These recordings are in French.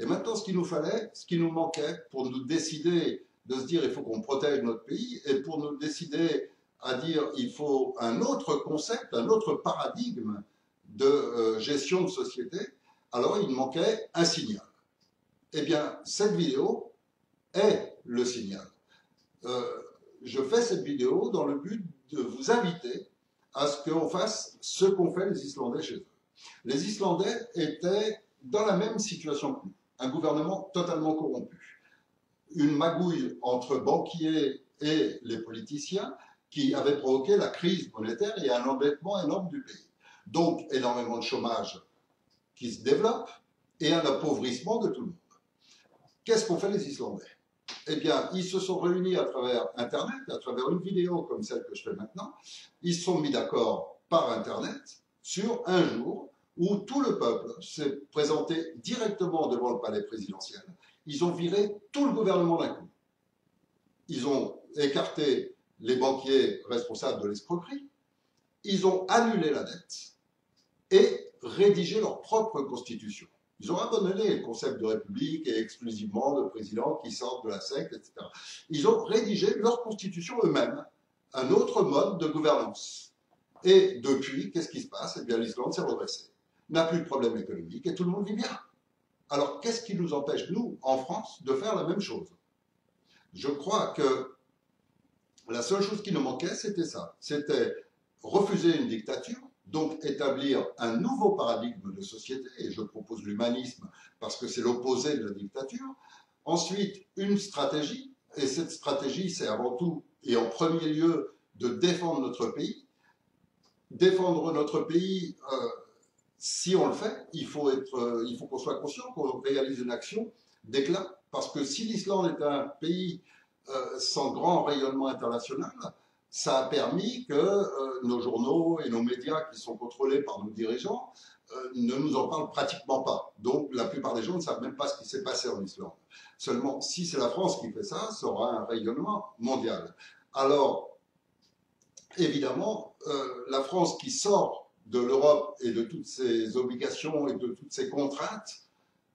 Et maintenant, ce qu'il nous fallait, ce qui nous manquait pour nous décider de se dire il faut qu'on protège notre pays et pour nous décider à dire il faut un autre concept, un autre paradigme de gestion de société, alors il manquait un signal. Eh bien, cette vidéo est le signal. Je fais cette vidéo dans le but de vous inviter à ce qu'on fasse ce qu'ont fait les Islandais chez eux. Les Islandais étaient dans la même situation que nous, un gouvernement totalement corrompu, une magouille entre banquiers et les politiciens qui avait provoqué la crise monétaire et un endettement énorme du pays. Donc, énormément de chômage qui se développe et un appauvrissement de tout le monde. Qu'est-ce qu'ont fait les Islandais? Eh bien, ils se sont réunis à travers Internet, à travers une vidéo comme celle que je fais maintenant. Ils se sont mis d'accord par Internet sur un jour où tout le peuple s'est présenté directement devant le palais présidentiel. Ils ont viré tout le gouvernement d'un coup. Ils ont écarté les banquiers responsables de l'escroquerie. Ils ont annulé la dette et rédigé leur propre constitution. Ils ont abandonné le concept de république et exclusivement de présidents qui sortent de la secte, etc. Ils ont rédigé leur constitution eux-mêmes, un autre mode de gouvernance. Et depuis, qu'est-ce qui se passe? Eh bien, l'Islande s'est redressée, n'a plus de problème économique et tout le monde vit bien. Alors, qu'est-ce qui nous empêche, nous, en France, de faire la même chose? Je crois que la seule chose qui nous manquait, c'était ça. C'était refuser une dictature, donc établir un nouveau paradigme de société, et je propose l'humanisme parce que c'est l'opposé de la dictature. Ensuite, une stratégie, et cette stratégie, c'est avant tout et en premier lieu de défendre notre pays. Défendre notre pays, si on le fait, il faut qu'on soit conscient qu'on réalise une action d'éclat, parce que si l'Islande est un pays sans grand rayonnement international, ça a permis que nos journaux et nos médias qui sont contrôlés par nos dirigeants ne nous en parlent pratiquement pas. Donc la plupart des gens ne savent même pas ce qui s'est passé en Islande. Seulement, si c'est la France qui fait ça, ça aura un rayonnement mondial. Alors, évidemment, la France qui sort de l'Europe et de toutes ses obligations et de toutes ses contraintes,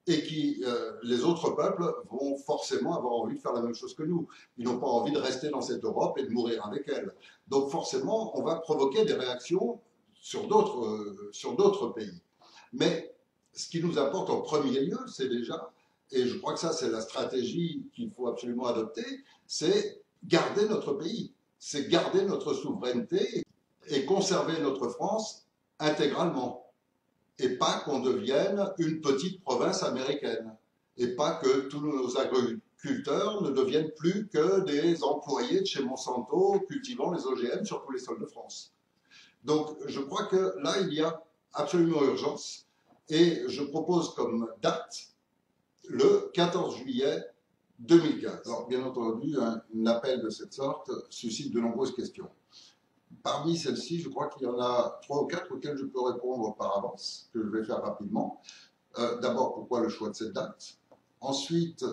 et qui, les autres peuples vont forcément avoir envie de faire la même chose que nous. Ils n'ont pas envie de rester dans cette Europe et de mourir avec elle. Donc forcément, on va provoquer des réactions sur d'autres pays. Mais ce qui nous importe en premier lieu, c'est déjà, et je crois que ça c'est la stratégie qu'il faut absolument adopter, c'est garder notre pays, c'est garder notre souveraineté et conserver notre France intégralement. Et pas qu'on devienne une petite province américaine. Et pas que tous nos agriculteurs ne deviennent plus que des employés de chez Monsanto cultivant les OGM sur tous les sols de France. Donc je crois que là, il y a absolument urgence. Et je propose comme date le 14 juillet 2015. Alors bien entendu, un appel de cette sorte suscite de nombreuses questions. Parmi celles-ci, je crois qu'il y en a 3 ou 4 auxquelles je peux répondre par avance, que je vais faire rapidement. D'abord, pourquoi le choix de cette date? Ensuite,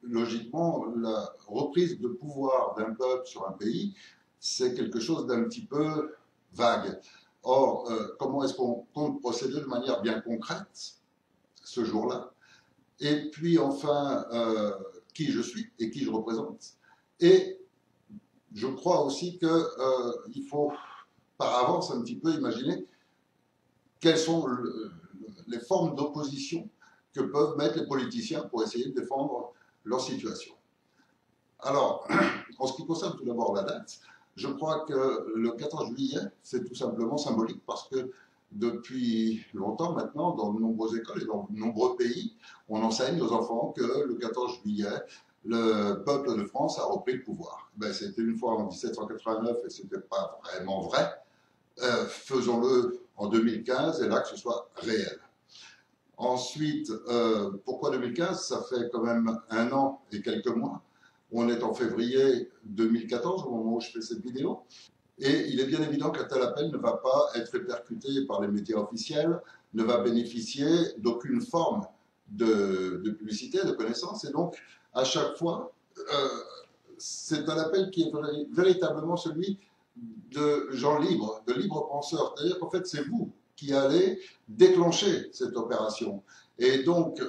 logiquement, la reprise de pouvoir d'un peuple sur un pays, c'est quelque chose d'un petit peu vague. Or, comment est-ce qu'on compte procéder de manière bien concrète ce jour-là? Et puis enfin, qui je suis et qui je représente? Et je crois aussi qu'il faut par avance un petit peu imaginer quelles sont les formes d'opposition que peuvent mettre les politiciens pour essayer de défendre leur situation. Alors, en ce qui concerne tout d'abord la date, je crois que le 14 juillet, c'est tout simplement symbolique parce que depuis longtemps maintenant, dans de nombreuses écoles et dans de nombreux pays, on enseigne aux enfants que le 14 juillet, le peuple de France a repris le pouvoir. Ben, c'était une fois en 1789 et ce n'était pas vraiment vrai. Faisons-le en 2015 et là que ce soit réel. Ensuite, pourquoi 2015? Ça fait quand même 1 an et quelques mois. On est en février 2014 au moment où je fais cette vidéo. Et il est bien évident qu'un tel appel ne va pas être répercuté par les médias officiels, ne va bénéficier d'aucune forme de publicité, de connaissance. Et donc, à chaque fois, c'est un appel qui est véritablement celui de gens libres, de libres penseurs. C'est-à-dire qu'en fait, c'est vous qui allait déclencher cette opération. Et donc,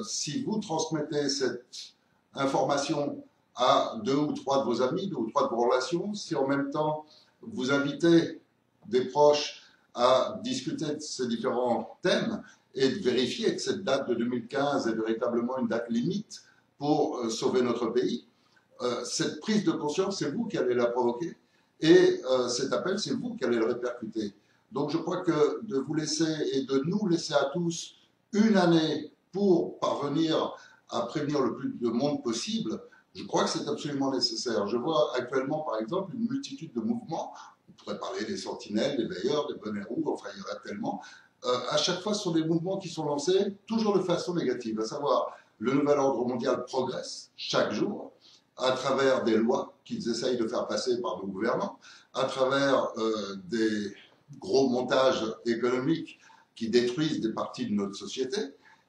si vous transmettez cette information à 2 ou 3 de vos amis, 2 ou 3 de vos relations, si en même temps vous invitez des proches à discuter de ces différents thèmes et de vérifier que cette date de 2015 est véritablement une date limite pour sauver notre pays, cette prise de conscience, c'est vous qui allez la provoquer et cet appel, c'est vous qui allez le répercuter. Donc je crois que de vous laisser et de nous laisser à tous une année pour parvenir à prévenir le plus de monde possible, je crois que c'est absolument nécessaire. Je vois actuellement, par exemple, une multitude de mouvements. On pourrait parler des sentinelles, des veilleurs, des bonnets rouges, enfin il y en a tellement. À chaque fois, ce sont des mouvements qui sont lancés toujours de façon négative, à savoir le nouvel ordre mondial progresse chaque jour à travers des lois qu'ils essayent de faire passer par nos gouvernants, à travers des gros montages économiques qui détruisent des parties de notre société,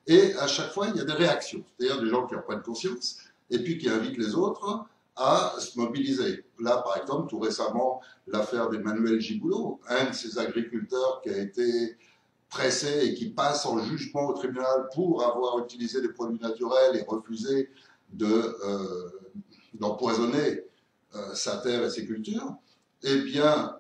et à chaque fois, il y a des réactions, c'est-à-dire des gens qui n'ont pas de conscience, et puis qui invitent les autres à se mobiliser. Là, par exemple, tout récemment, l'affaire d'Emmanuel Gigoulot, un de ces agriculteurs qui a été pressé et qui passe en jugement au tribunal pour avoir utilisé des produits naturels et refusé d'empoisonner sa terre et ses cultures, eh bien,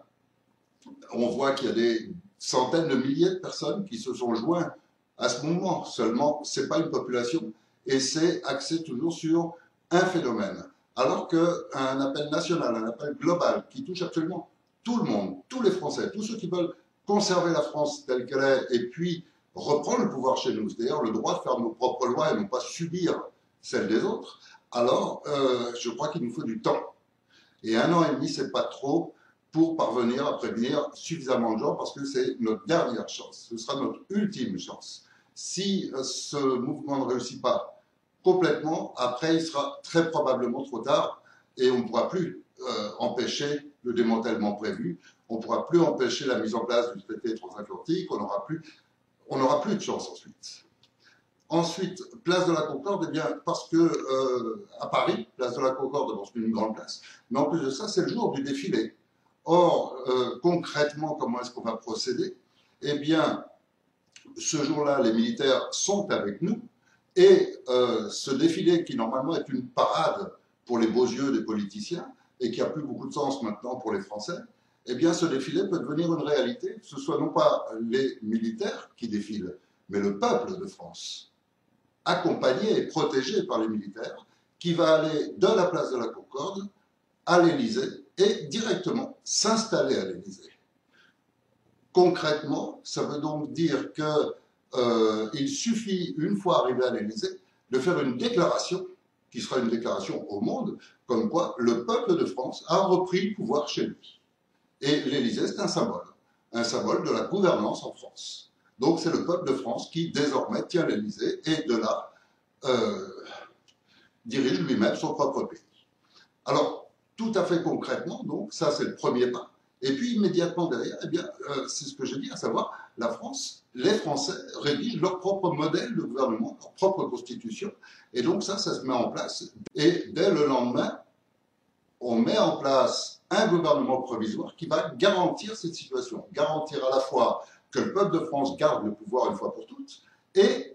on voit qu'il y a des centaines de milliers de personnes qui se sont joints à ce mouvement. Seulement, ce n'est pas une population et c'est axé toujours sur un phénomène. Alors qu'un appel national, un appel global qui touche absolument tout le monde, tous les Français, tous ceux qui veulent conserver la France telle qu'elle est et puis reprendre le pouvoir chez nous, c'est-à-dire le droit de faire nos propres lois et non pas subir celles des autres, alors je crois qu'il nous faut du temps. Et 1 an et demi, c'est pas trop pour parvenir à prévenir suffisamment de gens parce que c'est notre dernière chance, ce sera notre ultime chance. Si ce mouvement ne réussit pas complètement, après il sera très probablement trop tard et on ne pourra plus empêcher le démantèlement prévu, on ne pourra plus empêcher la mise en place du traité transatlantique, on n'aura plus de chance ensuite. Ensuite, place de la Concorde, eh bien, parce que à Paris, place de la Concorde, d'abord c'est une grande place, mais en plus de ça, c'est le jour du défilé. Or, concrètement, comment est-ce qu'on va procéder? Eh bien, ce jour-là, les militaires sont avec nous, et ce défilé, qui normalement est une parade pour les beaux yeux des politiciens, et qui a plus beaucoup de sens maintenant pour les Français, eh bien, ce défilé peut devenir une réalité, que ce soit non pas les militaires qui défilent, mais le peuple de France, accompagné et protégé par les militaires, qui va aller de la place de la Concorde à l'Élysée et directement s'installer à l'Élysée. Concrètement, ça veut donc dire qu'il suffit, une fois arrivé à l'Élysée, de faire une déclaration, qui sera une déclaration au monde, comme quoi le peuple de France a repris le pouvoir chez lui. Et l'Élysée, c'est un symbole de la gouvernance en France. Donc c'est le peuple de France qui désormais tient l'Élysée et de là dirige lui-même son propre pays. Alors, tout à fait concrètement, donc ça c'est le premier pas. Et puis immédiatement derrière, eh bien, c'est ce que j'ai dit, à savoir la France, les Français rédigent leur propre modèle de gouvernement, leur propre constitution. Et donc ça se met en place. Et dès le lendemain, on met en place un gouvernement provisoire qui va garantir cette situation. Garantir à la fois que le peuple de France garde le pouvoir une fois pour toutes et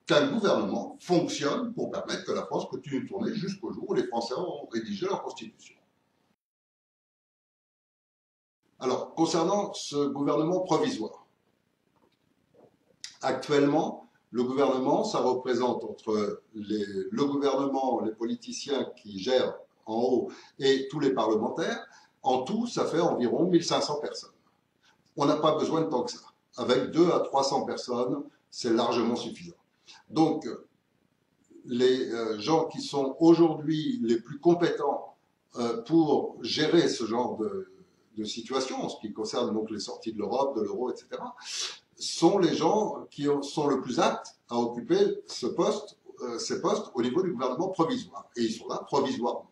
qu'un gouvernement fonctionne pour permettre que la France continue de tourner jusqu'au jour où les Français auront rédigé leur constitution. Alors, concernant ce gouvernement provisoire, actuellement, le gouvernement, ça représente entre le gouvernement, les politiciens qui gèrent en haut et tous les parlementaires, en tout, ça fait environ 1500 personnes. On n'a pas besoin de tant que ça. Avec 200 à 300 personnes, c'est largement suffisant. Donc, les gens qui sont aujourd'hui les plus compétents pour gérer ce genre de situation, en ce qui concerne donc les sorties de l'Europe, de l'euro, etc., sont les gens qui sont le plus aptes à occuper ces postes au niveau du gouvernement provisoire. Et ils sont là provisoirement.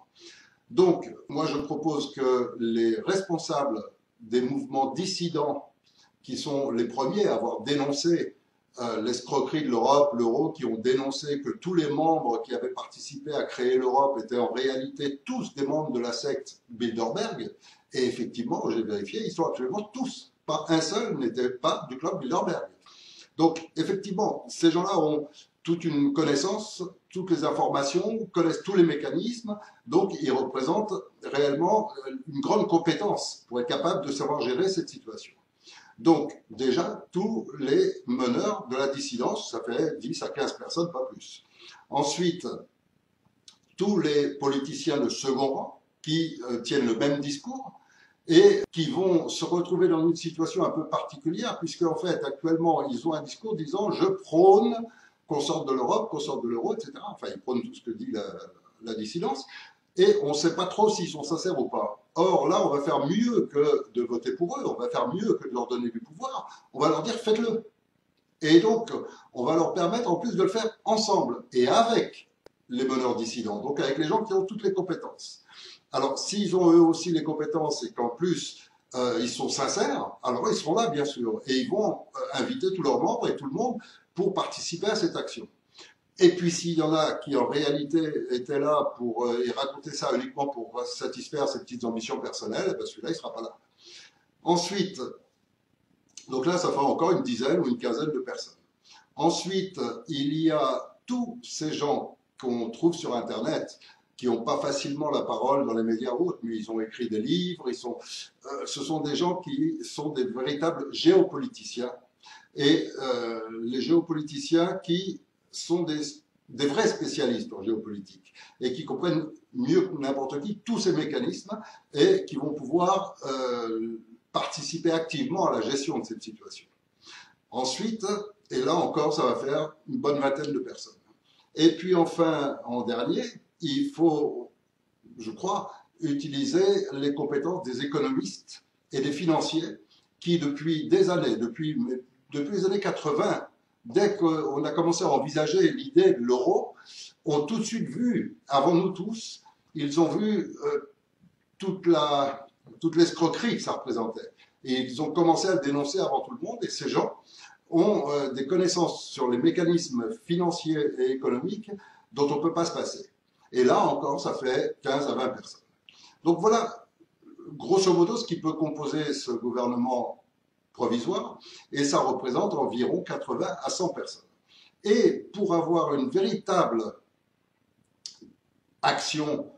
Donc, moi je propose que les responsables des mouvements dissidents, qui sont les premiers à avoir dénoncé l'escroquerie de l'Europe, l'euro, qui ont dénoncé que tous les membres qui avaient participé à créer l'Europe étaient en réalité tous des membres de la secte Bilderberg. Et effectivement, j'ai vérifié, ils sont absolument tous pas un seul n'était pas du club Bilderberg. Donc, effectivement, ces gens-là ont toute une connaissance, toutes les informations, connaissent tous les mécanismes, donc ils représentent réellement une grande compétence pour être capable de savoir gérer cette situation. Donc, déjà, tous les meneurs de la dissidence, ça fait 10 à 15 personnes, pas plus. Ensuite, tous les politiciens de second rang qui tiennent le même discours et qui vont se retrouver dans une situation un peu particulière, puisque en fait, actuellement, ils ont un discours disant « je prône qu'on sorte de l'Europe, qu'on sorte de l'euro, etc. » Enfin, ils prônent tout ce que dit la dissidence, et on ne sait pas trop s'ils sont sincères ou pas. Or, là, on va faire mieux que de voter pour eux, on va faire mieux que de leur donner du pouvoir, on va leur dire « faites-le ». Et donc, on va leur permettre en plus de le faire ensemble, et avec les meneurs dissidents, donc avec les gens qui ont toutes les compétences. Alors, s'ils ont eux aussi les compétences et qu'en plus ils sont sincères, alors ils seront là, bien sûr, et ils vont inviter tous leurs membres et tout le monde pour participer à cette action. Et puis, s'il y en a qui en réalité étaient là pour et raconter ça uniquement pour satisfaire ses petites ambitions personnelles, ben celui-là, il ne sera pas là. Ensuite, donc là, ça fait encore une dizaine ou une quinzaine de personnes. Ensuite, il y a tous ces gens qu'on trouve sur Internet, qui n'ont pas facilement la parole dans les médias ou autres, mais ils ont écrit des livres, ce sont des gens qui sont des véritables géopoliticiens. Et les géopoliticiens qui sont des vrais spécialistes en géopolitique et qui comprennent mieux que n'importe qui tous ces mécanismes et qui vont pouvoir participer activement à la gestion de cette situation. Ensuite, et là encore, ça va faire une bonne vingtaine de personnes. Et puis enfin, en dernier, il faut, je crois, utiliser les compétences des économistes et des financiers qui, depuis des années, depuis les années 80, dès qu'on a commencé à envisager l'idée de l'euro, ont tout de suite vu, avant nous tous, ils ont vu toute l'escroquerie que ça représentait. Et ils ont commencé à le dénoncer avant tout le monde, et ces gens ont des connaissances sur les mécanismes financiers et économiques dont on ne peut pas se passer. Et là encore, ça fait 15 à 20 personnes. Donc voilà, grosso modo, ce qui peut composer ce gouvernement provisoire, et ça représente environ 80 à 100 personnes. Et pour avoir une véritable action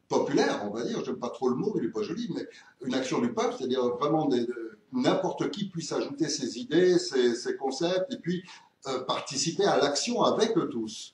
populaire, on va dire, je n'aime pas trop le mot, il n'est pas joli, mais une action du peuple, c'est-à-dire vraiment n'importe qui puisse ajouter ses idées, ses concepts, et puis participer à l'action avec eux tous.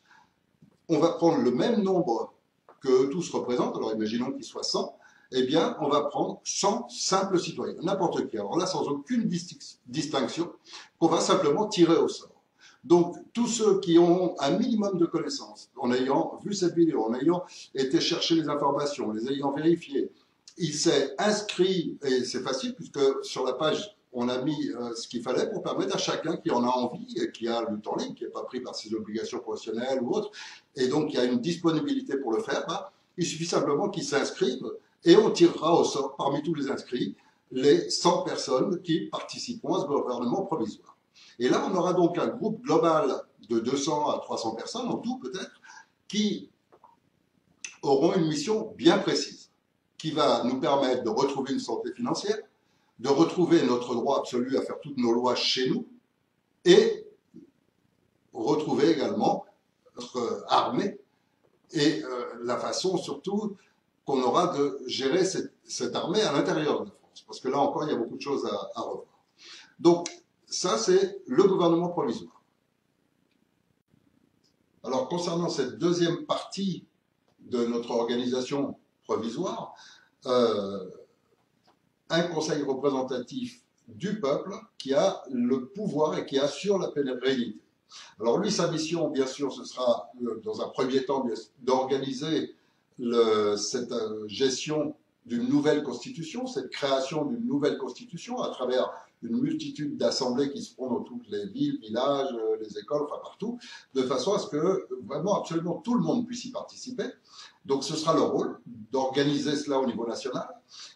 On va prendre le même nombre que eux tous représentent, alors imaginons qu'il soit 100, eh bien, on va prendre 100 simples citoyens, n'importe qui. Alors là, sans aucune distinction, qu'on va simplement tirer au sort. Donc, tous ceux qui ont un minimum de connaissances, en ayant vu cette vidéo, en ayant été chercher les informations, en les ayant vérifiées, il s'est inscrit, et c'est facile puisque sur la page, on a mis ce qu'il fallait pour permettre à chacun qui en a envie et qui a le temps libre, qui n'est pas pris par ses obligations professionnelles ou autres, et donc qui a une disponibilité pour le faire, bah, il suffit simplement qu'il s'inscrive et on tirera au sort parmi tous les inscrits les 100 personnes qui participeront à ce gouvernement provisoire. Et là, on aura donc un groupe global de 200 à 300 personnes, en tout peut-être, qui auront une mission bien précise, qui va nous permettre de retrouver une santé financière, de retrouver notre droit absolu à faire toutes nos lois chez nous, et retrouver également notre armée et la façon surtout qu'on aura de gérer cette armée à l'intérieur de la France. Parce que là encore, il y a beaucoup de choses à revoir. Donc, ça, c'est le gouvernement provisoire. Alors, concernant cette deuxième partie de notre organisation provisoire, un conseil représentatif du peuple qui a le pouvoir et qui assure la pérennité. Alors lui, sa mission, bien sûr, ce sera, dans un premier temps, d'organiser cette gestion d'une nouvelle constitution, cette création d'une nouvelle constitution à travers une multitude d'assemblées qui se font dans toutes les villes, villages, les écoles, enfin partout, de façon à ce que vraiment absolument tout le monde puisse y participer. Donc ce sera leur rôle d'organiser cela au niveau national.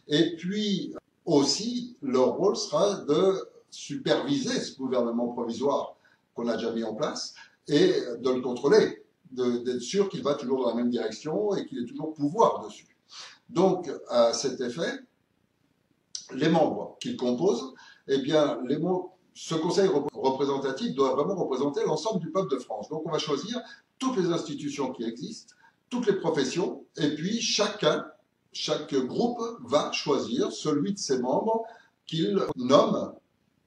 Et puis aussi, leur rôle sera de superviser ce gouvernement provisoire qu'on a déjà mis en place et de le contrôler, d'être sûr qu'il va toujours dans la même direction et qu'il ait toujours pouvoir dessus. Donc, à cet effet, les membres qu'il compose, eh bien, ce conseil représentatif doit vraiment représenter l'ensemble du peuple de France. Donc on va choisir toutes les institutions qui existent, toutes les professions, et puis chaque groupe va choisir celui de ses membres qu'il nomme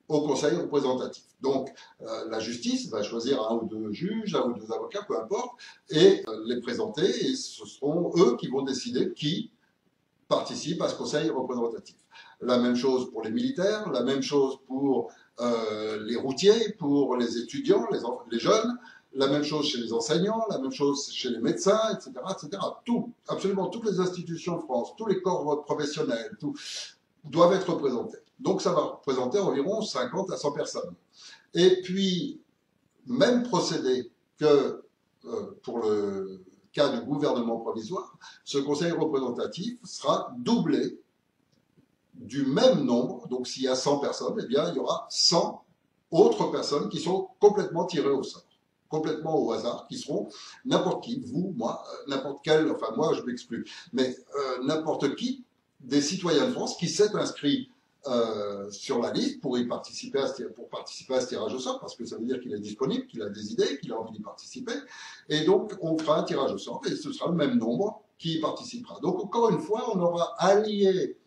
au conseil représentatif. Donc la justice va choisir un ou deux juges, un ou deux avocats, peu importe, et les présenter, et ce seront eux qui vont décider qui participe à ce conseil représentatif. La même chose pour les militaires, la même chose pour les routiers, pour les étudiants, les jeunes, la même chose chez les enseignants, la même chose chez les médecins, etc., etc. Tout, absolument toutes les institutions de France, tous les corps professionnels, tout, doivent être représentés. Donc ça va représenter environ 50 à 100 personnes. Et puis, même procédé que pour le cas du gouvernement provisoire, ce conseil représentatif sera doublé du même nombre. Donc s'il y a 100 personnes, eh bien il y aura 100 autres personnes qui sont complètement tirées au sort, complètement au hasard, qui seront n'importe qui, vous, moi, n'importe quel, enfin moi je m'exclus, mais n'importe qui des citoyens de France qui s'est inscrit sur la liste pour participer à ce tirage au sort, parce que ça veut dire qu'il est disponible, qu'il a des idées, qu'il a envie d'y participer, et donc on fera un tirage au sort, et ce sera le même nombre qui y participera. Donc encore une fois, on aura allié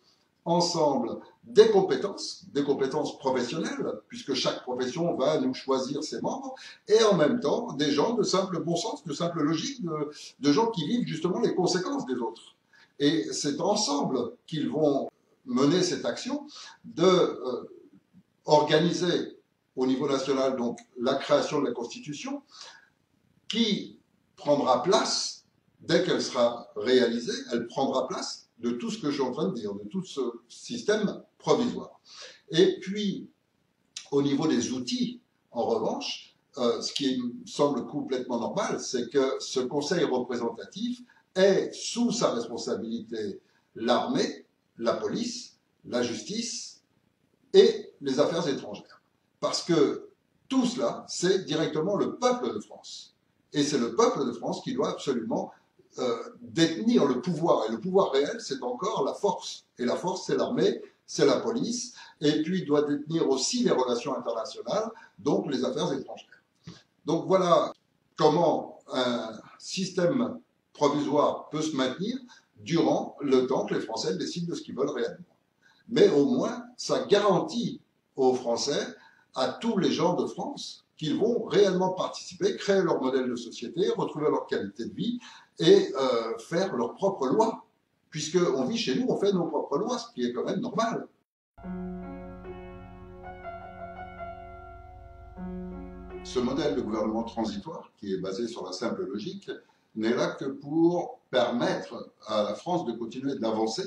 ensemble des compétences professionnelles, puisque chaque profession va nous choisir ses membres, et en même temps des gens de simple bon sens, de simple logique, de gens qui vivent justement les conséquences des autres. Et c'est ensemble qu'ils vont mener cette action de organiser au niveau national donc la création de la Constitution, qui prendra place, dès qu'elle sera réalisée, elle prendra place de tout ce que je suis en train de dire, de tout ce système provisoire. Et puis, au niveau des outils, en revanche, ce qui me semble complètement normal, c'est que ce conseil représentatif ait sous sa responsabilité l'armée, la police, la justice et les affaires étrangères. Parce que tout cela, c'est directement le peuple de France. Et c'est le peuple de France qui doit absolument détenir le pouvoir. Et le pouvoir réel, c'est encore la force. Et la force, c'est l'armée, c'est la police. Et puis, il doit détenir aussi les relations internationales, donc les affaires étrangères. Donc voilà comment un système provisoire peut se maintenir durant le temps que les Français décident de ce qu'ils veulent réellement. Mais au moins, ça garantit aux Français, à tous les gens de France, qu'ils vont réellement participer, créer leur modèle de société, retrouver leur qualité de vie et faire leurs propres lois. Puisqu'on vit chez nous, on fait nos propres lois, ce qui est quand même normal. Ce modèle de gouvernement transitoire, qui est basé sur la simple logique, n'est là que pour permettre à la France de continuer d'avancer,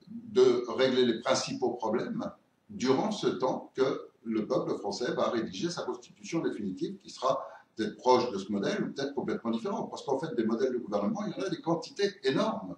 de régler les principaux problèmes durant ce temps que le peuple français va rédiger sa constitution définitive, qui sera peut-être proche de ce modèle ou peut-être complètement différent. Parce qu'en fait, des modèles de gouvernement, il y en a des quantités énormes.